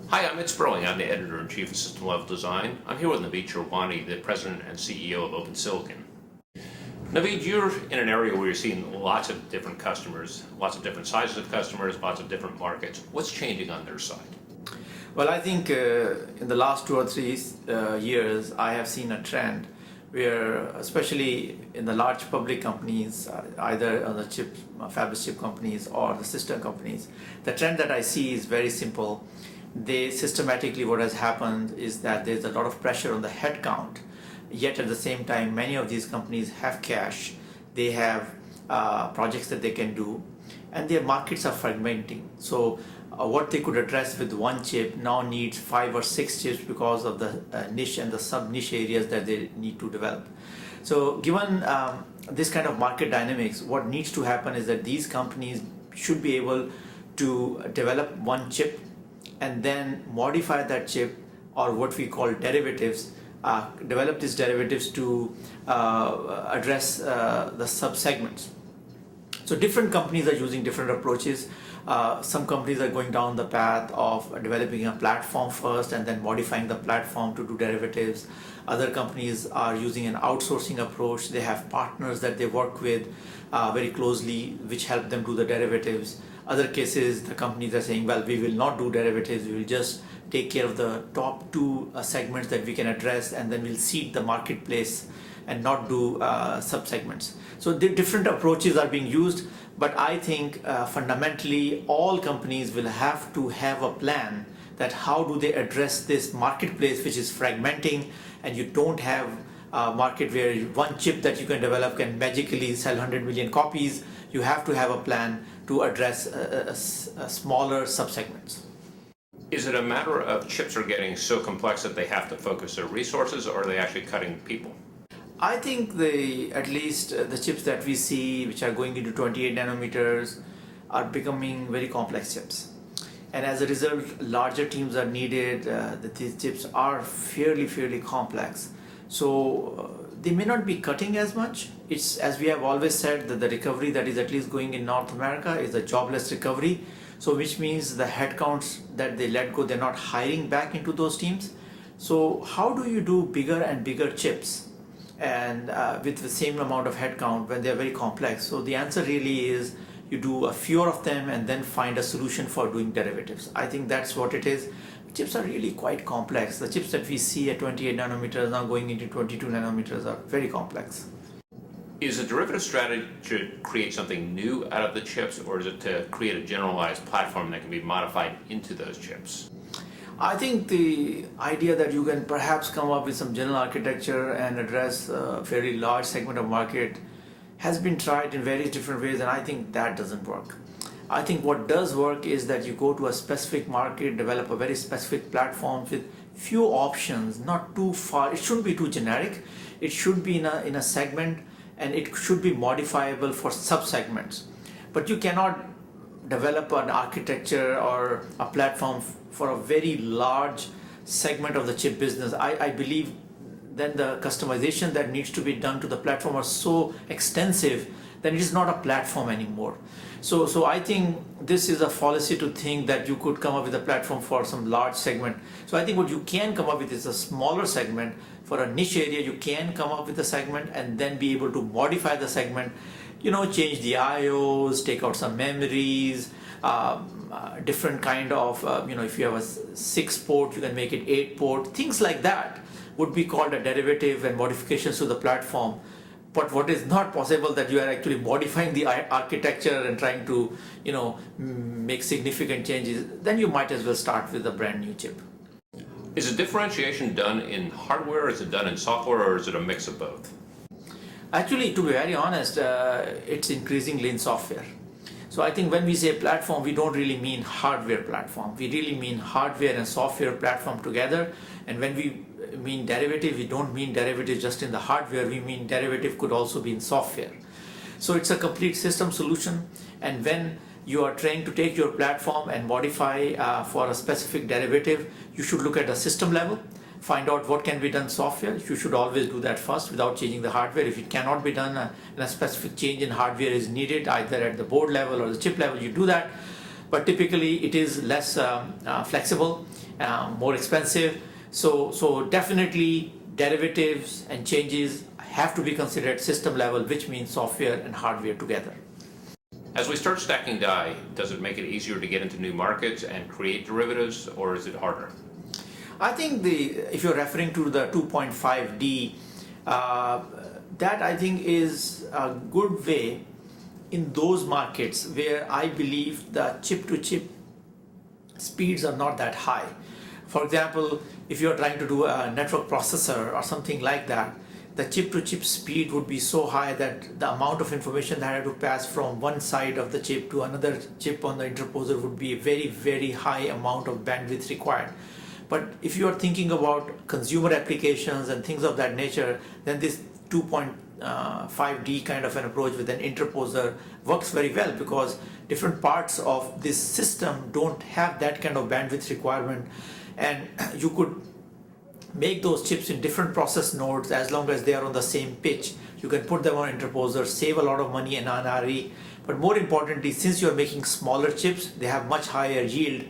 Hi, I'm Ed Sperling. I'm the Editor-in-Chief of System Level Design. I'm here with Naveed Sherwani, the President and CEO of Open Silicon. Naveed, you're in an area where you're seeing lots of different customers, lots of different sizes of customers, lots of different markets. What's changing on their side? Well, I think in the last 2 or 3 years, I have seen a trend where, especially in the large public companies, either on the fabless chip companies or the system companies, the trend that I see is very simple. They systematically, what has happened is that there's a lot of pressure on the headcount, yet at the same time, many of these companies have cash, they have projects that they can do, and their markets are fragmenting. So what they could address with one chip now needs 5 or 6 chips because of the niche and the sub-niche areas that they need to develop. So given this kind of market dynamics, what needs to happen is that these companies should be able to develop one chip and then modify that chip, or what we call derivatives, develop these derivatives to address the sub-segments. So different companies are using different approaches. Some companies are going down the path of developing a platform first and then modifying the platform to do derivatives. Other companies are using an outsourcing approach. They have partners that they work with very closely, which help them do the derivatives. Other cases, the companies are saying, well, we will not do derivatives. We will just take care of the top 2 segments that we can address, and then we'll seed the marketplace and not do sub-segments. So the different approaches are being used, but I think fundamentally all companies will have to have a plan that how do they address this marketplace which is fragmenting, and you don't have a market where one chip that you can develop can magically sell 100 million copies. You have to have a plan to address smaller sub-segments. Is it a matter of chips are getting so complex that they have to focus their resources, or are they actually cutting people? I think at least the chips that we see, which are going into 28 nanometers, are becoming very complex chips. And as a result, larger teams are needed. These chips are fairly complex. So they may not be cutting as much. It's, as we have always said, that the recovery that is at least going in North America is a jobless recovery. So which means the headcounts that they let go, they're not hiring back into those teams. So how do you do bigger and bigger chips and with the same amount of headcount when they're very complex? So the answer really is you do a fewer of them and then find a solution for doing derivatives. I think that's what it is. Chips are really quite complex. The chips that we see at 28 nanometers now going into 22 nanometers are very complex. Is a derivative strategy to create something new out of the chips, or is it to create a generalized platform that can be modified into those chips? I think the idea that you can perhaps come up with some general architecture and address a very large segment of market has been tried in various different ways, and I think that doesn't work. I think what does work is that you go to a specific market, develop a very specific platform with few options, not too far. It shouldn't be too generic. It should be in a segment, and it should be modifiable for sub-segments. But you cannot develop an architecture or a platform for a very large segment of the chip business. I believe then the customization that needs to be done to the platform are so extensive that it is not a platform anymore. So I think this is a fallacy to think that you could come up with a platform for some large segment. So I think what you can come up with is a smaller segment. For a niche area, you can come up with a segment and then be able to modify the segment, change the IOs, take out some memories, different kind of, if you have a 6 port, you can make it 8 port, things like that would be called a derivative and modifications to the platform. But what is not possible that you are actually modifying the architecture and trying to, make significant changes, then you might as well start with a brand new chip. Is the differentiation done in hardware, is it done in software, or is it a mix of both? Actually, to be very honest, it's increasingly in software. So I think when we say platform, we don't really mean hardware platform. We really mean hardware and software platform together. And when we mean derivative, we don't mean derivative just in the hardware. We mean derivative could also be in software. So it's a complete system solution. And when you are trying to take your platform and modify for a specific derivative, you should look at the system level, find out what can be done software. You should always do that first without changing the hardware. If it cannot be done and a specific change in hardware is needed, either at the board level or the chip level, you do that. but typically it is less flexible, more expensive. So definitely derivatives and changes have to be considered system level, which means software and hardware together. As we start stacking die, does it make it easier to get into new markets and create derivatives, or is it harder? I think if you're referring to the 2.5D, that I think is a good way in those markets where I believe the chip-to-chip speeds are not that high. For example, if you're trying to do a network processor or something like that, the chip-to-chip speed would be so high that the amount of information that had to pass from one side of the chip to another chip on the interposer would be a very, very high amount of bandwidth required. But if you are thinking about consumer applications and things of that nature, then this 2.5D kind of an approach with an interposer works very well, because different parts of this system don't have that kind of bandwidth requirement, and you could make those chips in different process nodes as long as they are on the same pitch. You can put them on interposers, save a lot of money in NRE, but more importantly, since you're making smaller chips, they have much higher yield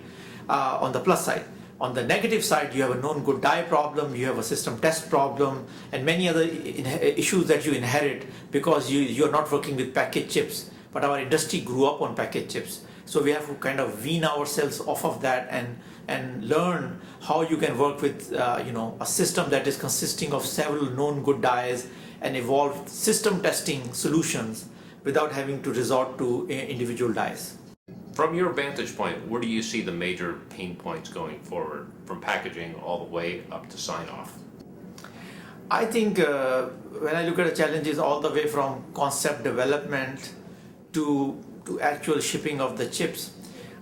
on the plus side. On the negative side, you have a known good die problem, you have a system test problem, and many other issues that you inherit because you're not working with packaged chips. But our industry grew up on packaged chips. So we have to kind of wean ourselves off of that and learn how you can work with a system that is consisting of several known good dies and evolve system testing solutions without having to resort to individual dies. From your vantage point, where do you see the major pain points going forward, from packaging all the way up to sign-off? I think when I look at the challenges all the way from concept development to actual shipping of the chips,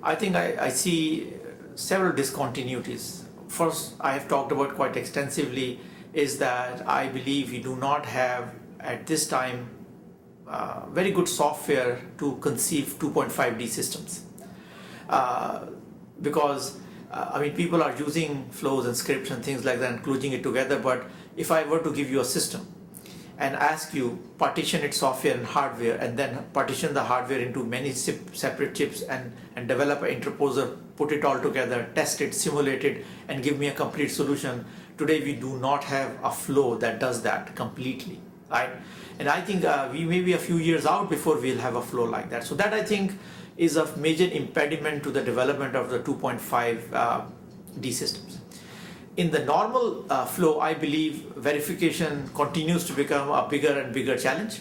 I think I see several discontinuities. First, I have talked about quite extensively is that I believe we do not have at this time very good software to conceive 2.5D systems. Because people are using flows and scripts and things like that and kludging it together, but if I were to give you a system and ask you partition its software and hardware and then partition the hardware into many separate chips and develop an interposer, put it all together, test it, simulate it, and give me a complete solution, today we do not have a flow that does that completely, right? And I think we may be a few years out before we'll have a flow like that. So that I think is a major impediment to the development of the 2.5D systems. In the normal flow, I believe verification continues to become a bigger and bigger challenge.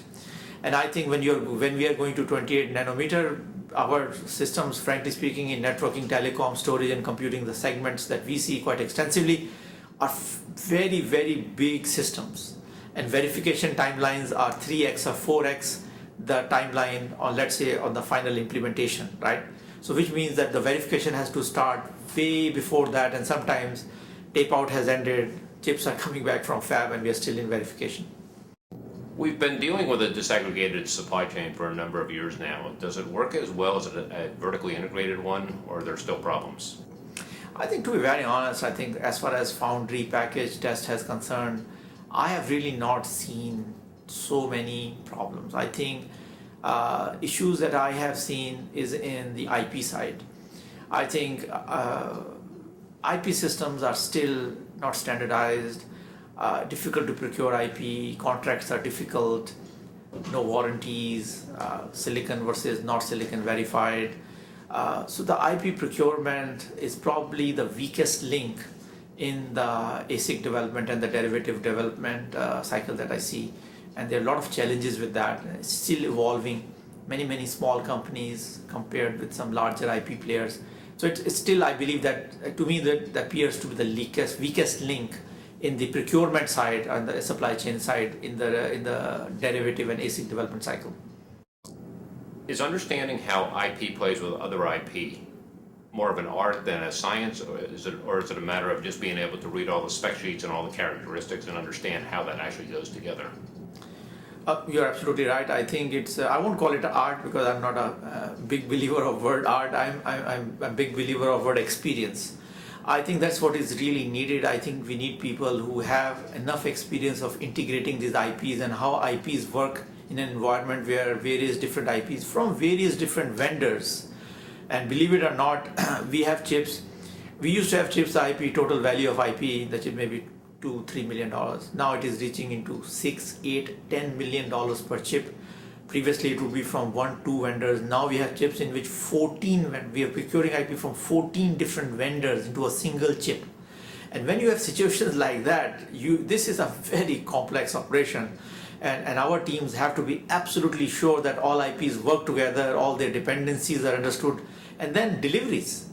And I think when we are going to 28 nanometer, our systems, frankly speaking, in networking, telecom, storage, and computing, the segments that we see quite extensively are very, very big systems. And verification timelines are 3x or 4x the timeline, or let's say on the final implementation, right? So which means that the verification has to start way before that, and sometimes tape out has ended, chips are coming back from fab, and we are still in verification. We've been dealing with a disaggregated supply chain for a number of years now. Does it work as well as a vertically integrated one, or are there still problems? I think, to be very honest, I think as far as foundry package test has concerned, I have really not seen so many problems. I think issues that I have seen is in the IP side. I think IP systems are still not standardized, difficult to procure IP, contracts are difficult, no warranties, silicon versus not silicon verified. So the IP procurement is probably the weakest link in the ASIC development and the derivative development cycle that I see. And there are a lot of challenges with that. It's still evolving. Many small companies compared with some larger IP players. So it's still, I believe that, to me, that appears to be the weakest link in the procurement side and the supply chain side in the derivative and ASIC development cycle. Is understanding how IP plays with other IP more of an art than a science, or is it a matter of just being able to read all the spec sheets and all the characteristics and understand how that actually goes together? You're absolutely right. I think it's, I won't call it art because I'm not a big believer of word art. I'm a big believer of word experience. I think that's what is really needed. I think we need people who have enough experience of integrating these IPs and how IPs work in an environment where various different IPs from various different vendors And believe it or not, we have chips. We used to have chips, the IP, total value of IP, the chip maybe $2-3 million. Now it is reaching into $6-8-10 million per chip. Previously it would be from 1-2 vendors. Now we have chips in which we are procuring IP from 14 different vendors into a single chip. And when you have situations like that, this is a very complex operation. And our teams have to be absolutely sure that all IPs work together, all their dependencies are understood, and then deliveries.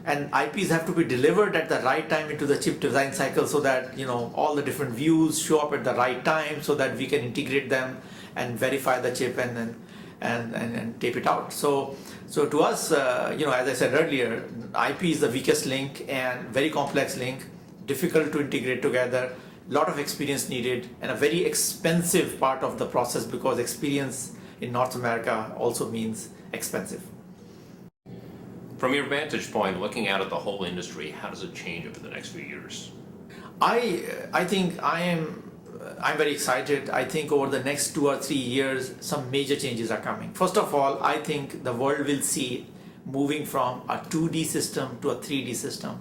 And IPs have to be delivered at the right time into the chip design cycle so that all the different views show up at the right time so that we can integrate them and verify the chip and tape it out. So to us, as I said earlier, IP is the weakest link and very complex link, difficult to integrate together, lot of experience needed, and a very expensive part of the process because experience in North America also means expensive. From your vantage point, looking out at the whole industry, how does it change over the next few years? I think I'm very excited. I think over the next 2 or 3 years, some major changes are coming. First of all, I think the world will see moving from a 2D system to a 3D system.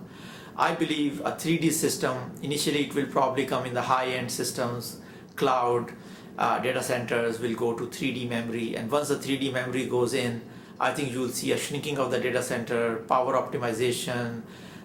I believe a 3D system, initially it will probably come in the high-end systems, cloud, data centers will go to 3D memory. And once the 3D memory goes in, I think you'll see a shrinking of the data center, power optimization,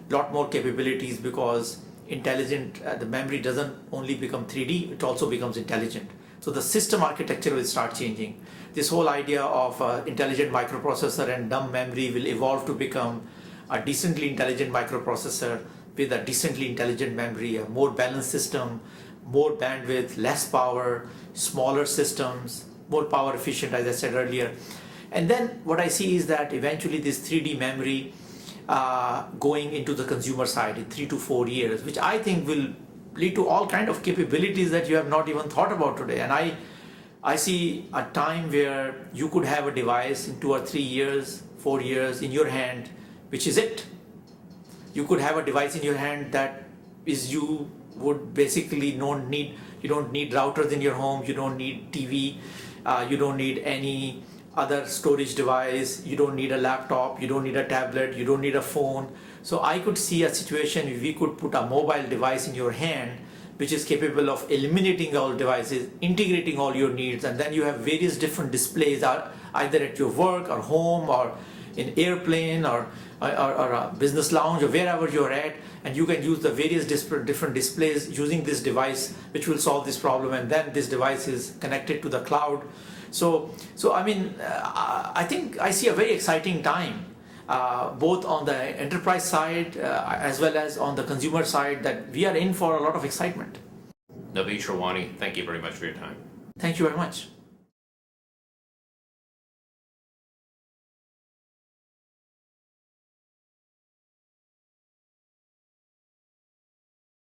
lot more capabilities because the memory doesn't only become 3D, it also becomes intelligent. So the system architecture will start changing. This whole idea of intelligent microprocessor and dumb memory will evolve to become a decently intelligent microprocessor with a decently intelligent memory, a more balanced system, more bandwidth, less power, smaller systems, more power efficient, as I said earlier. And then what I see is that eventually this 3D memory going into the consumer side in 3 to 4 years, which I think will lead to all kind of capabilities that you have not even thought about today. And I see a time where you could have a device in 2 or 3 years, 4 years in your hand, which is it. You could have a device in your hand that is you would basically you don't need routers in your home, you don't need TV, you don't need any other storage device, you don't need a laptop, you don't need a tablet, you don't need a phone. So I could see a situation where we could put a mobile device in your hand which is capable of eliminating all devices, integrating all your needs, and then you have various different displays either at your work or home or in airplane or a business lounge or wherever you're at, and you can use the various different displays using this device which will solve this problem, and then this device is connected to the cloud. So I mean, I think I see a very exciting time, both on the enterprise side as well as on the consumer side, that we are in for a lot of excitement. Naveed Sherwani, thank you very much for your time. Thank you very much.